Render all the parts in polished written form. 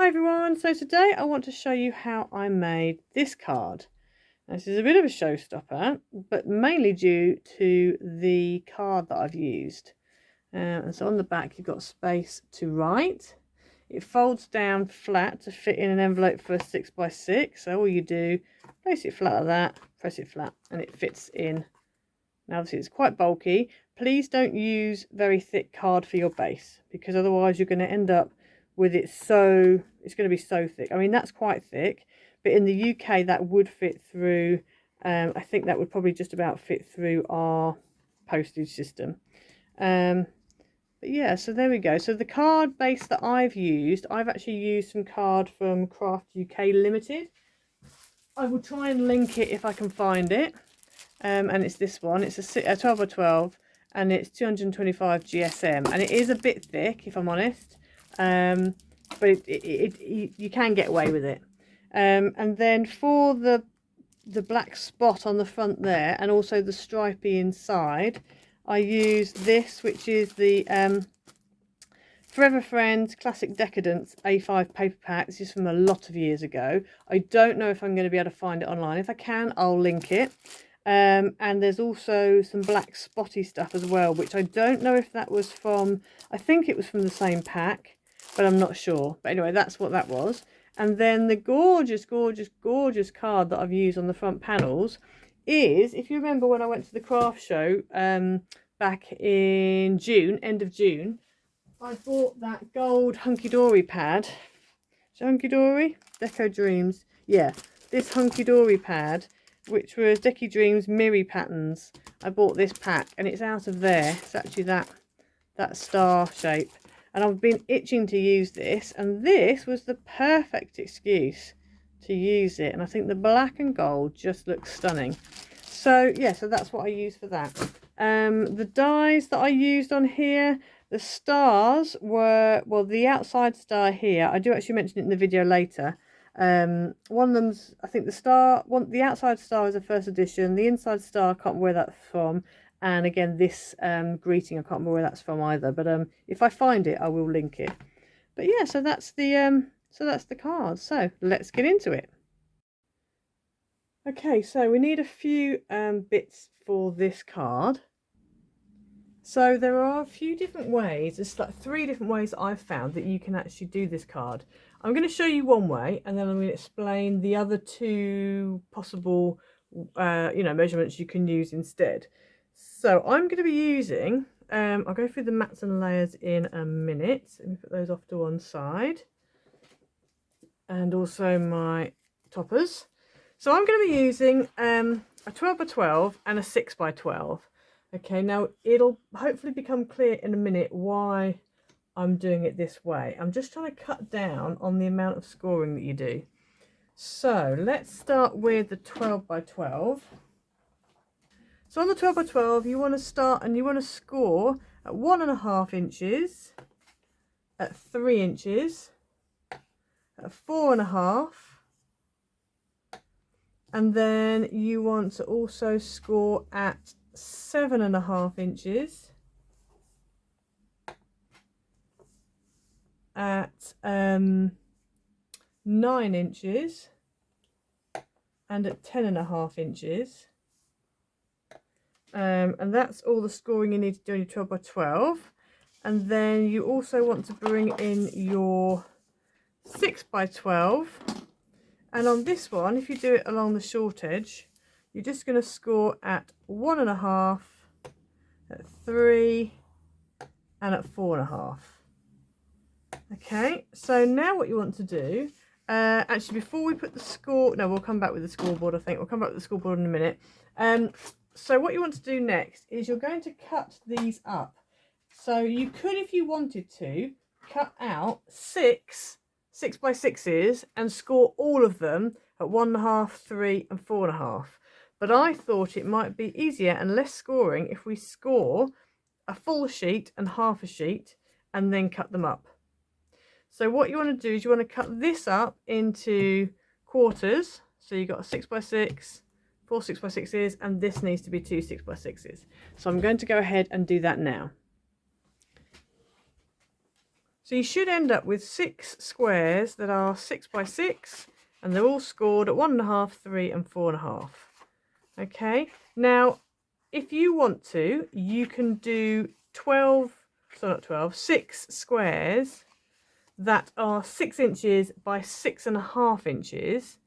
Hi everyone, so today I want to show you how I made this card. Now, this is a bit of a showstopper, but mainly due to the card that I've used. And so on the back you've got space to write. It folds down flat to fit in an envelope for a 6x6, so all you do, place it flat like that, press it flat, and it fits in. Now obviously it's quite bulky. Please don't use very thick card for your base, because otherwise you're going to end up with it's going to be so thick. I mean, that's quite thick, but in the UK that would fit through, I think that would probably just about fit through our postage system. But yeah, so there we go. So the card base that I've actually used some card from Craft UK Limited. I will try and link it if I can find it. And it's this one. It's a 12 by 12 and it's 225 GSM, and it is a bit thick if I'm honest. But you can get away with it. And then for the black spot on the front there, and also the stripy inside, I use this, which is the Forever Friends Classic Decadence A5 paper pack. This is from a lot of years ago. I don't know if I'm going to be able to find it online. If I can, I'll link it. And there's also some black spotty stuff as well, which I don't know if that was from, I think it was from the same pack, but I'm not sure. But anyway, that's what that was. And then the gorgeous, gorgeous, gorgeous card that I've used on the front panels is, if you remember when I went to the craft show back in June, end of June, I bought that gold Hunkydory pad. Is it Hunkydory? Deco Dreams. Yeah, this Hunkydory pad, which was Deco Dreams Mirri patterns. I bought this pack and it's out of there. It's actually that star shape. And I've been itching to use this, and this was the perfect excuse to use it. And I think the black and gold just looks stunning. So yeah, so that's what I used for that. The dies that I used on here, the stars were, well, the outside star here, I do actually mention it in the video later. One of them's, I think the outside star is a first edition. The inside star, I can't remember where that's from. And again, this greeting, I can't remember where that's from either. But if I find it, I will link it. But yeah, so that's the card. So let's get into it. Okay, so we need a few bits for this card. So there are a few different ways. There's like 3 different ways that I've found that you can actually do this card. I'm going to show you one way, and then I'm going to explain the other 2 possible, measurements you can use instead. So I'm going to be using, I'll go through the mats and layers in a minute. Let me put those off to one side. And also my toppers. So I'm going to be using a 12 by 12 and a 6 by 12. Okay, now it'll hopefully become clear in a minute why I'm doing it this way. I'm just trying to cut down on the amount of scoring that you do. So let's start with the 12 by 12. So on the 12 by 12, you want to start and you want to score at 1.5 inches, at 3 inches, at 4.5, and then you want to also score at 7.5 inches, at 9 inches, and at 10.5 inches. And that's all the scoring you need to do on your 12 by 12. And then you also want to bring in your 6 by 12. And on this one, if you do it along the short edge, you're just going to score at 1.5, at 3, and at 4.5. Okay, so now what you want to do, actually before we put the score, no, we'll come back with the scoreboard, I think. We'll come back with the scoreboard in a minute. So what you want to do next is you're going to cut these up. So you could, if you wanted to, cut out 6 by 6s and score all of them at 1.5, 3 and 4.5. But I thought it might be easier and less scoring if we score a full sheet and half a sheet and then cut them up. So what you want to do is you want to cut this up into quarters. So you've got a 6 by 6, 4 6 by 6s, and this needs to be 2 6 by 6s. So I'm going to go ahead and do that now. So you should end up with 6 squares that are 6 by 6, and they're all scored at 1.5, 3 and 4.5. Okay, now if you want to, you can do 6 squares that are 6 inches by 6.5 inches.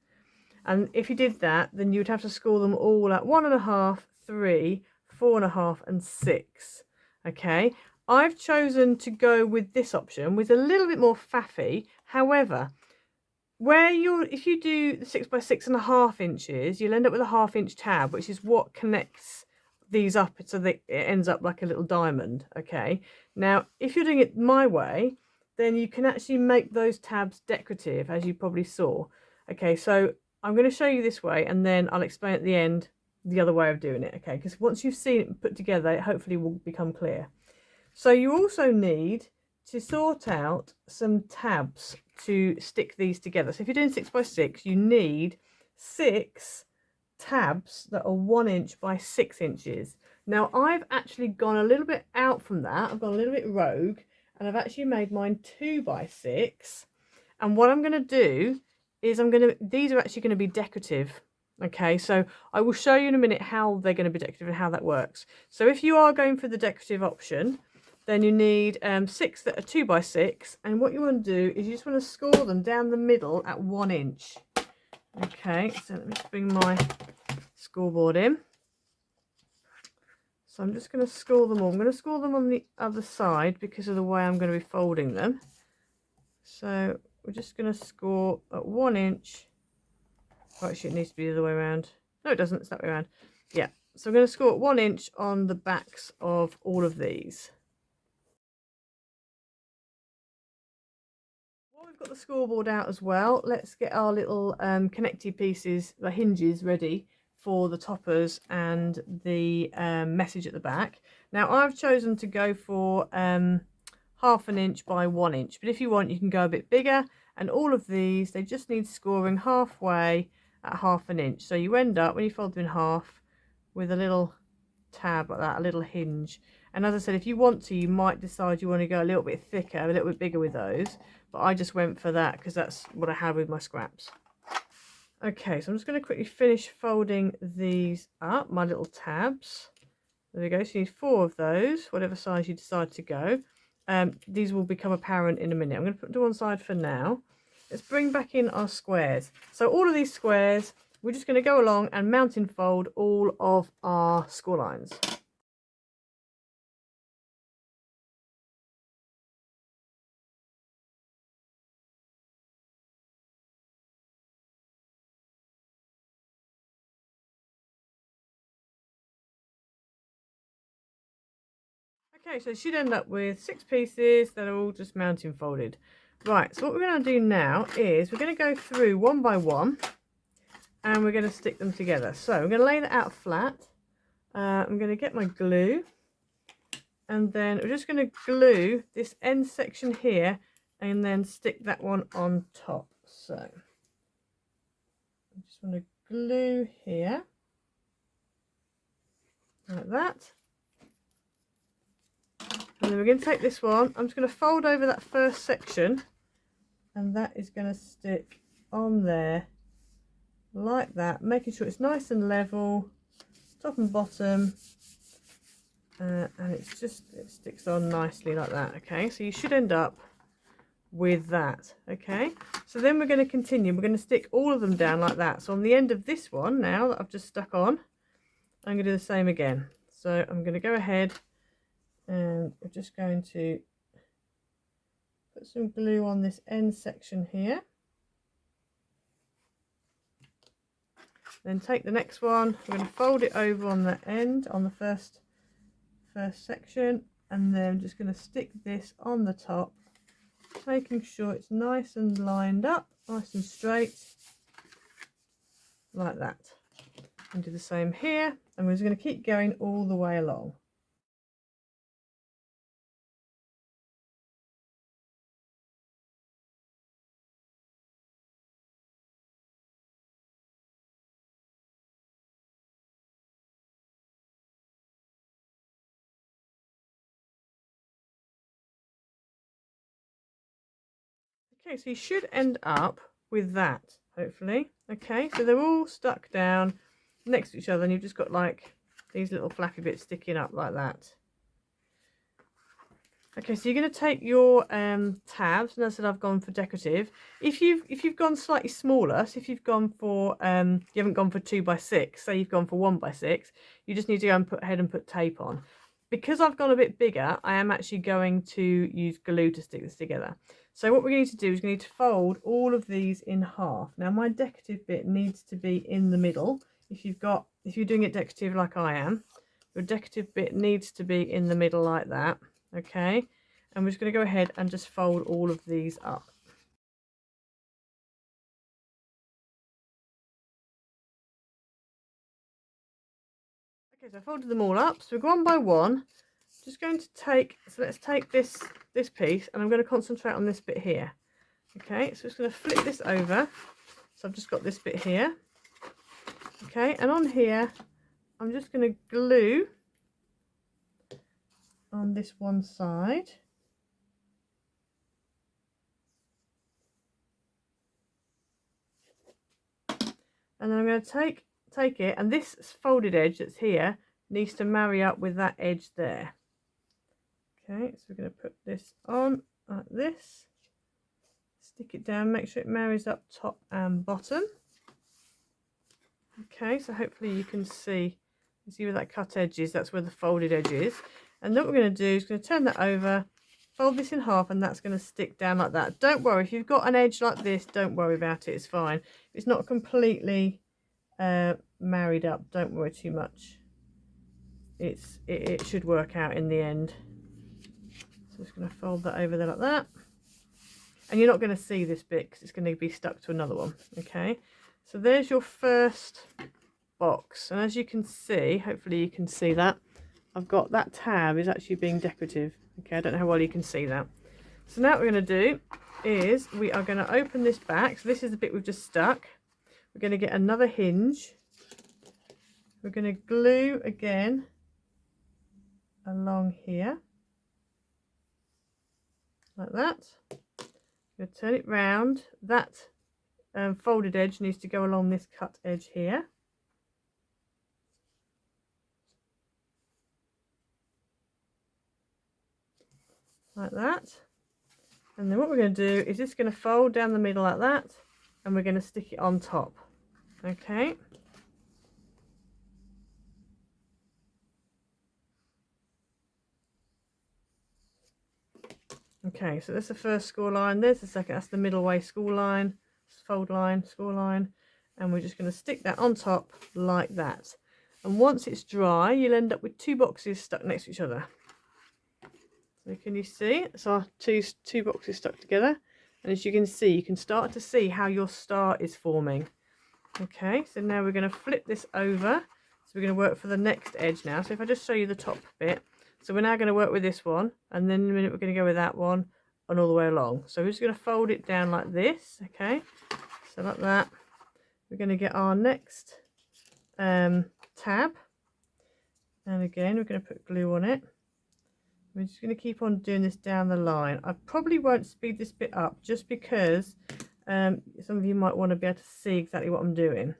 And if you did that, then you'd have to score them all at 1.5, 3, 4.5 and 6. Okay, I've chosen to go with this option with a little bit more faffy. However, if you do the 6 by 6.5 inches, you'll end up with a 1/2 inch tab, which is what connects these up so that it ends up like a little diamond. Okay, now if you're doing it my way, then you can actually make those tabs decorative, as you probably saw. Okay, so I'm going to show you this way, and then I'll explain at the end the other way of doing it. Okay, because once you've seen it put together, it hopefully will become clear. So you also need to sort out some tabs to stick these together. So if you're doing 6 by 6, you need 6 tabs that are 1 inch by 6 inches. Now I've actually gone a little bit out from that. I've gone a little bit rogue, and I've actually made mine 2 by 6. And what I'm going to do is these are actually going to be decorative. Okay, so I will show you in a minute how they're going to be decorative and how that works. So if you are going for the decorative option, then you need 6 that are 2 by 6, and what you want to do is you just want to score them down the middle at 1 inch. Okay, so let me just bring my scoreboard in. So I'm just going to score them all. I'm going to score them on the other side because of the way I'm going to be folding them. So we're just going to score at 1 inch. Oh, actually, it needs to be the other way around. No, it doesn't. It's that way around. Yeah. So I'm going to score at 1 inch on the backs of all of these. While we've got the scoreboard out as well, let's get our little connecty pieces, the hinges, ready for the toppers and the message at the back. Now I've chosen to go for 1/2 inch by 1 inch, but if you want, you can go a bit bigger. And all of these, they just need scoring halfway at 1/2 inch. So you end up, when you fold them in half, with a little tab like that, a little hinge. And as I said, if you want to, you might decide you want to go a little bit thicker, a little bit bigger with those, but I just went for that because that's what I had with my scraps. Okay, so I'm just going to quickly finish folding these up, my little tabs. There we go. So you need 4 of those, whatever size you decide to go. These will become apparent in a minute. I'm going to put them to one side for now. Let's bring back in our squares. So all of these squares, we're just going to go along and mountain fold all of our score lines. Okay, so it should end up with 6 pieces that are all just mountain folded. Right, so what we're going to do now is we're going to go through one by one and we're going to stick them together. So I'm going to lay that out flat. I'm going to get my glue, and then we're just going to glue this end section here and then stick that one on top. So I just want to glue here like that. And then we're going to take this one, I'm just going to fold over that first section, and that is going to stick on there like that, making sure it's nice and level, top and bottom, and it sticks on nicely like that. Okay, so you should end up with that. Okay, so then we're going to continue, we're going to stick all of them down like that. So on the end of this one now that I've just stuck on, I'm going to do the same again. So I'm going to go ahead and we're just going to put some glue on this end section here. Then take the next one, I'm going to fold it over on the end, on the first section, and then I'm just going to stick this on the top, making sure it's nice and lined up, nice and straight, like that. And do the same here, and we're just going to keep going all the way along. Okay, so you should end up with that, hopefully. Okay, so they're all stuck down next to each other, and you've just got like these little flappy bits sticking up like that. Okay, so you're going to take your tabs, and as I said, I've gone for decorative. If you've gone slightly smaller, so if you've gone for you haven't gone for 2 by 6, say you've gone for 1 by 6, you just need to go and put ahead and put tape on. Because I've gone a bit bigger, I am actually going to use glue to stick this together. So what we're going to do is we need to fold all of these in half. Now my decorative bit needs to be in the middle. If you're doing it decorative like I am, your decorative bit needs to be in the middle like that. Okay, and we're just going to go ahead and just fold all of these up. Okay, so I folded them all up, so we're one by one. Just going to take, so let's take this piece, and I'm going to concentrate on this bit here. Okay, so it's going to flip this over. So I've just got this bit here. Okay, and on here I'm just going to glue on this one side. And then I'm going to take it, and this folded edge that's here needs to marry up with that edge there. Okay, so we're going to put this on like this, stick it down, make sure it marries up top and bottom. Okay, so hopefully you can see where that cut edge is, that's where the folded edge is. And then what we're going to do is going to turn that over, fold this in half, and that's going to stick down like that. Don't worry, if you've got an edge like this, don't worry about it, it's fine. It's not completely married up, don't worry too much. It should work out in the end. So I'm just going to fold that over there like that. And you're not going to see this bit because it's going to be stuck to another one. Okay, so there's your first box, and as you can see, hopefully you can see that I've got that tab is actually being decorative. Okay, I don't know how well you can see that. So now what we're going to do is we are going to open this back. So this is the bit we've just stuck. We're going to get another hinge. We're going to glue again along here like that. I'm going to turn it round. That folded edge needs to go along this cut edge here. Like that. And then what we're going to do is just going to fold down the middle like that, and we're going to stick it on top. Okay. Okay, so that's the first score line, there's the second, that's the middle way score line, fold line, score line, and we're just going to stick that on top like that. And once it's dry, you'll end up with 2 boxes stuck next to each other. So can you see? It's our two boxes stuck together, and as you can see, you can start to see how your star is forming. Okay, so now we're going to flip this over. So we're going to work for the next edge now. So if I just show you the top bit. So we're now going to work with this one, and then in a minute we're going to go with that one and all the way along. So we're just going to fold it down like this. Okay, so like that. We're going to get our next tab, and again we're going to put glue on it. We're just going to keep on doing this down the line. I probably won't speed this bit up just because some of you might want to be able to see exactly what I'm doing.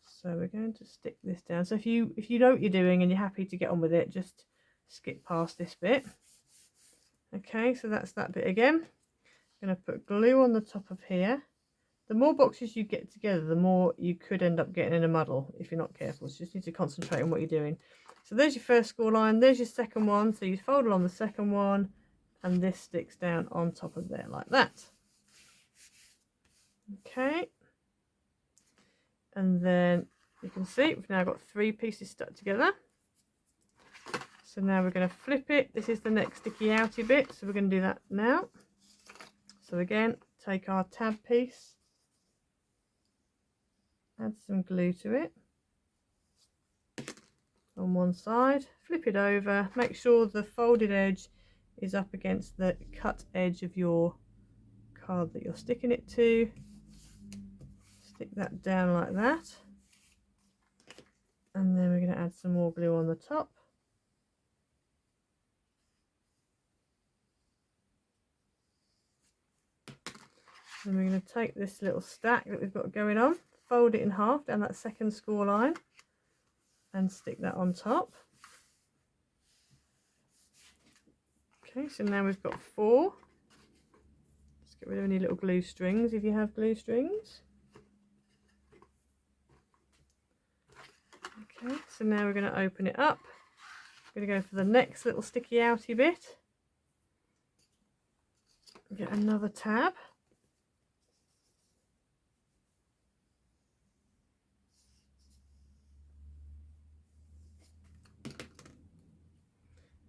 So we're going to stick this down. So if you know what you're doing and you're happy to get on with it, just skip past this bit. Okay, so that's that bit again. I'm going to put glue on the top of here. The more boxes you get together, the more you could end up getting in a muddle if you're not careful. So you just need to concentrate on what you're doing. So there's your first score line, there's your second one. So you fold along the second one, and this sticks down on top of there like that. Okay, and then you can see we've now got 3 pieces stuck together. So now we're going to flip it. This is the next sticky outy bit, so we're going to do that now. So again, take our tab piece, add some glue to it on one side, flip it over, make sure the folded edge is up against the cut edge of your card that you're sticking it to. Stick that down like that, and then we're going to add some more glue on the top. And we're going to take this little stack that we've got going on, fold it in half down that second score line and stick that on top. Okay, so now we've got 4. Let's get rid of any little glue strings if you have glue strings. Okay, so now we're going to open it up. I'm going to go for the next little sticky outy bit. Get another tab.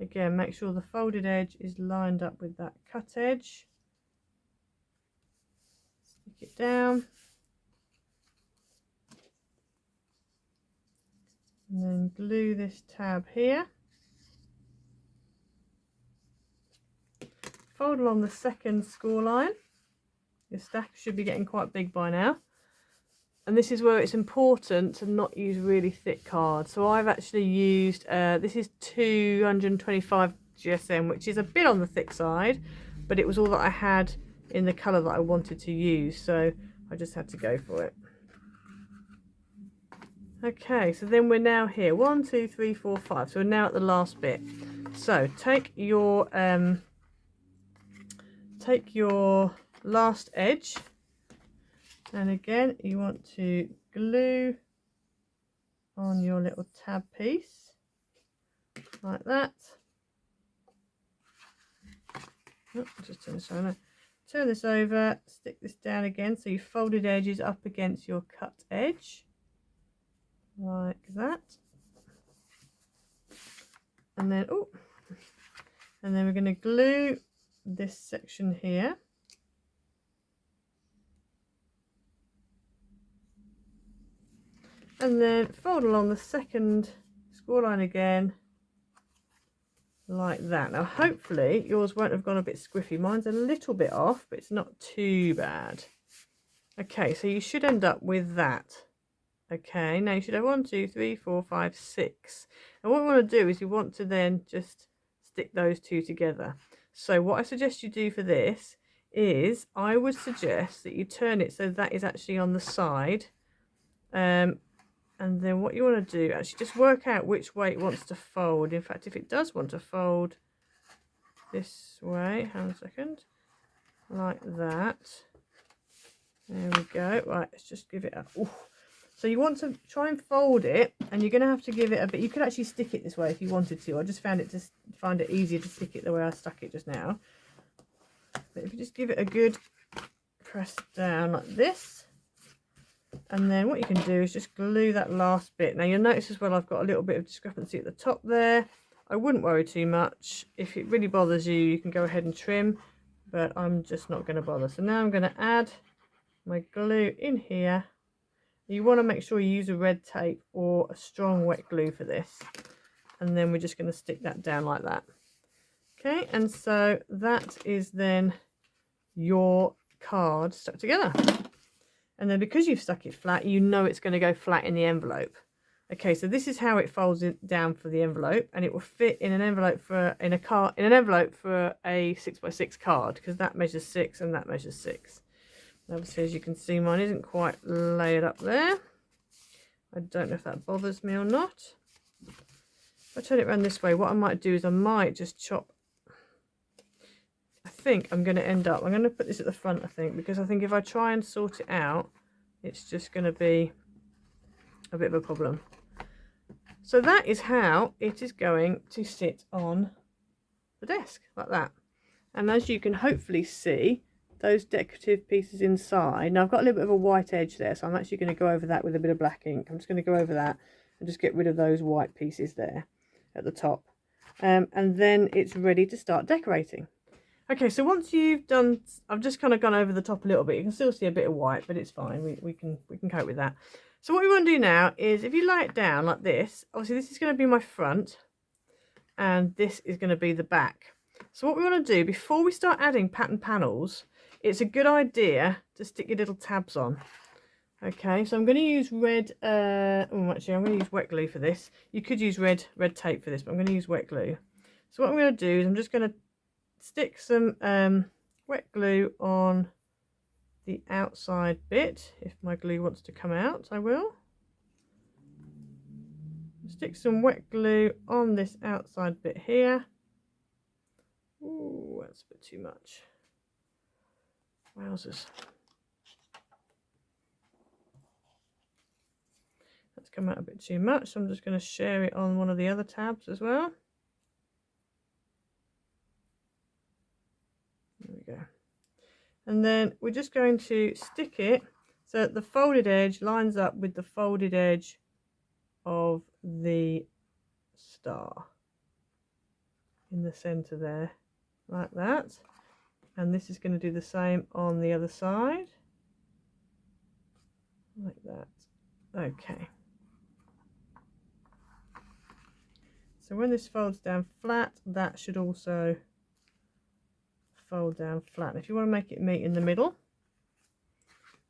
Again, make sure the folded edge is lined up with that cut edge. Stick it down. And then glue this tab here. Fold along the second score line. Your stack should be getting quite big by now. And this is where it's important to not use really thick cards. So I've actually used, this is 225 GSM, which is a bit on the thick side, but it was all that I had in the colour that I wanted to use. So I just had to go for it. Okay, so then we're now here. 1, 2, 3, 4, 5. So we're now at the last bit. So take your last edge. And again, you want to glue on your little tab piece, like that. Oh, just turn this over. Turn this over, stick this down again, so your folded edge is up against your cut edge, like that. And then, and then we're going to glue this section here. And then fold along the second score line again, like that. Now hopefully yours won't have gone a bit squiffy. Mine's a little bit off, but it's not too bad. Okay, so you should end up with that. Okay, now you should have 1, 2, 3, 4, 5, 6. And what we want to do is you want to then just stick those two together. So what I suggest you do for this is I would suggest that you turn it so that is actually on the side. And then what you want to do, actually just work out which way it wants to fold. In fact, if it does want to fold this way, hang on a second, like that. There we go. Right, let's just give it a... Ooh. So you want to try and fold it, and you're going to have to give it a bit. You could actually stick it this way if you wanted to. I just find it easier to stick it the way I stuck it just now. But if you just give it a good press down like this, and then what you can do is just glue that last bit. Now you'll notice as well I've got a little bit of discrepancy at the top there. I wouldn't worry too much. If it really bothers you, you can go ahead and trim, but I'm just not going to bother. So now I'm going to add my glue in here. You want to make sure you use a red tape or a strong wet glue for this, and then we're just going to stick that down like that. Okay, and so that is then your card stuck together. And then because you've stuck it flat, you know it's going to go flat in the envelope. Okay, so this is how it folds it down for the envelope, and it will fit in an envelope for an envelope for a 6x6 card, because that measures 6 and that measures 6. Obviously, as you can see, mine isn't quite layered up there. I don't know if that bothers me or not. If I turn it around this way, what I might do is I might just chop. I think I'm going to put this at the front, I think, because I think if I try and sort it out, it's just going to be a bit of a problem. So that is how it is going to sit on the desk, like that. And as you can hopefully see, those decorative pieces inside. Now I've got a little bit of a white edge there, so I'm actually going to go over that with a bit of black ink. I'm just going to go over that and just get rid of those white pieces there at the top. And then it's ready to start decorating. Okay, so once you've done, I've just kind of gone over the top a little bit. You can still see a bit of white, but it's fine. We can cope with that. So what we want to do now is, if you lay it down like this, obviously this is going to be my front, and this is going to be the back. So what we want to do before we start adding pattern panels, it's a good idea to stick your little tabs on. Okay, so I'm going to use red, actually I'm going to use wet glue for this. You could use red tape for this, but I'm going to use wet glue. So what I'm going to do is I'm just going to stick some wet glue on the outside bit. If my glue wants to come out, I will. Stick some wet glue on this outside bit here. Ooh, that's a bit too much. Wowzers. That's come out a bit too much, so I'm just going to share it on one of the other tabs as well. There we go. And then we're just going to stick it so that the folded edge lines up with the folded edge of the star in the center there, like that. And this is going to do the same on the other side, like that. Okay. So when this folds down flat, that should also fold down flat. If you want to make it meet in the middle,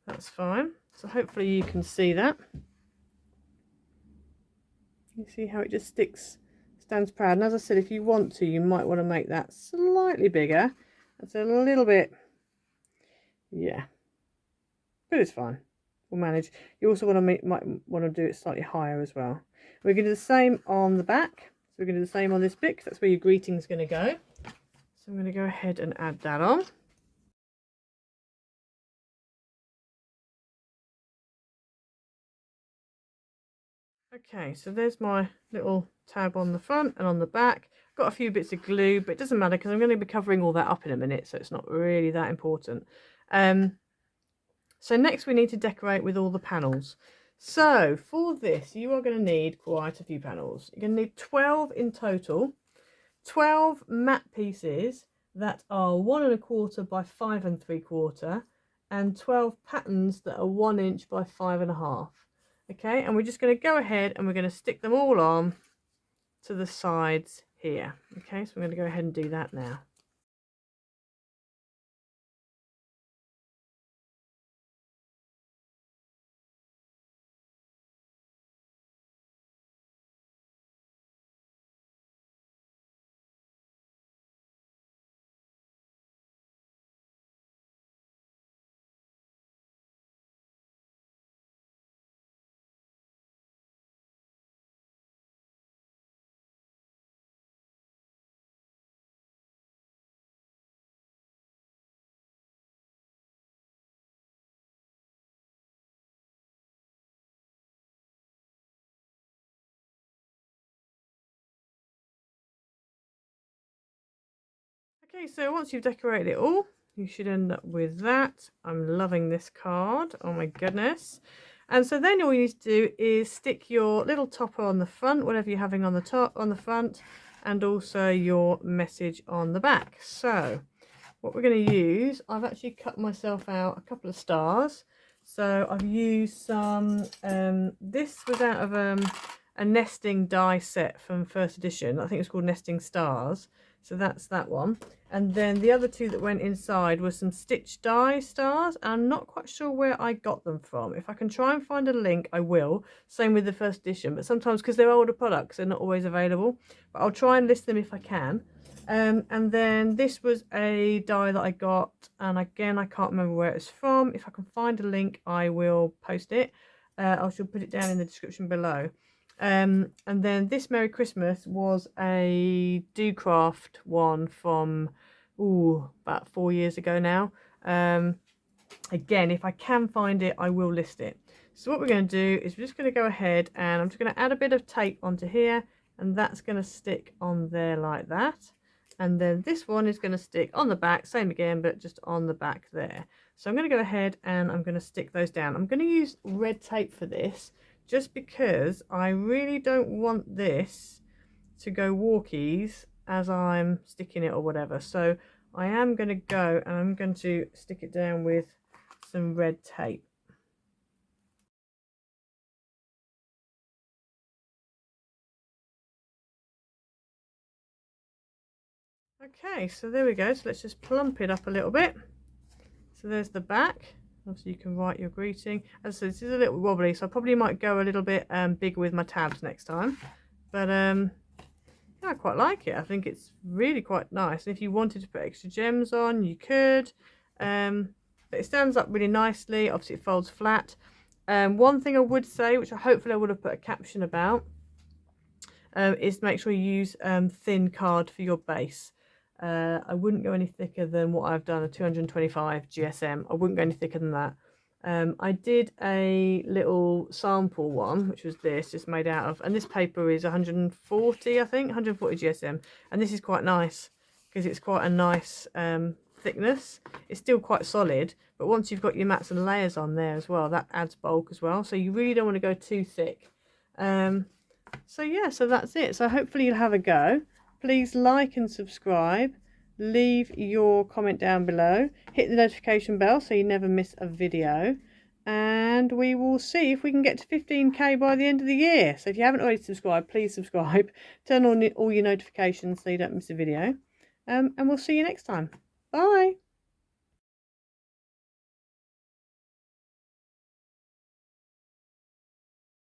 that's fine. So hopefully you can see that. You see how it just stands proud. And as I said, if you want to, you might want to make that slightly bigger. That's a little bit, yeah, but it's fine. We'll manage. You also might want to do it slightly higher as well. We're going to do the same on the back. So we're going to do the same on this bit, because that's where your greeting is going to go. So I'm going to go ahead and add that on. Okay, so there's my little tab on the front and on the back. Got a few bits of glue, but it doesn't matter because I'm going to be covering all that up in a minute, so it's not really that important. So next we need to decorate with all the panels. So for this, you are going to need quite a few panels. You're going to need 12 in total, 12 matte pieces that are 1 1/4 by 5 3/4, and 12 patterns that are 1 inch by 5 1/2. Okay, and we're just going to go ahead and we're going to stick them all on to the sides here. Okay, so we're going to go ahead and do that now. Okay, so once you've decorated it all, you should end up with that. I'm loving this card. Oh my goodness. And so then all you need to do is stick your little topper on the front, whatever you're having on the top, on the front, and also your message on the back. So what we're going to use, I've actually cut myself out a couple of stars. So I've used some, this was out of a nesting die set from first edition. I think it's called Nesting Stars. So that's that one. And then the other two that went inside were some stitch die stars. I'm not quite sure where I got them from. If I can try and find a link, I will. Same with the first edition, but sometimes because they're older products, they're not always available. But I'll try and list them if I can. And then this was a die that I got, and again I can't remember where it's from. If I can find a link, I will post it. I shall put it down in the description below. And then this Merry Christmas was a Do Craft one from about 4 years ago now. Again, if I can find it, I will list it. So what we're going to do is we're just going to go ahead and I'm just going to add a bit of tape onto here, and that's going to stick on there like that. And then this one is going to stick on the back, same again, but just on the back there. So I'm going to go ahead and I'm going to stick those down. I'm going to use red tape for this, just because I really don't want this to go walkies as I'm sticking it or whatever. So I am going to go and I'm going to stick it down with some red tape. Okay, so there we go. So let's just plump it up a little bit. So there's the back. Obviously you can write your greeting. As I said, this is a little wobbly, so I probably might go a little bit bigger with my tabs next time. But yeah, I quite like it. I think it's really quite nice. And if you wanted to put extra gems on, you could. but it stands up really nicely. Obviously it folds flat. One thing I would say, which hopefully I would have put a caption about, is make sure you use thin card for your base. I wouldn't go any thicker than what I've done, a 225 GSM. I wouldn't go any thicker than that. I did a little sample one, which was this, just made out of, and this paper is 140, I think, 140 GSM, and this is quite nice because it's quite a nice thickness. It's still quite solid, but once you've got your mats and layers on there as well, that adds bulk as well, so you really don't want to go too thick. So yeah, so that's it. So hopefully you'll have a go. Please like and subscribe. Leave your comment down below. Hit the notification bell so you never miss a video. And we will see if we can get to 15k by the end of the year. So if you haven't already subscribed, please subscribe. Turn on all your notifications so you don't miss a video. And we'll see you next time. Bye.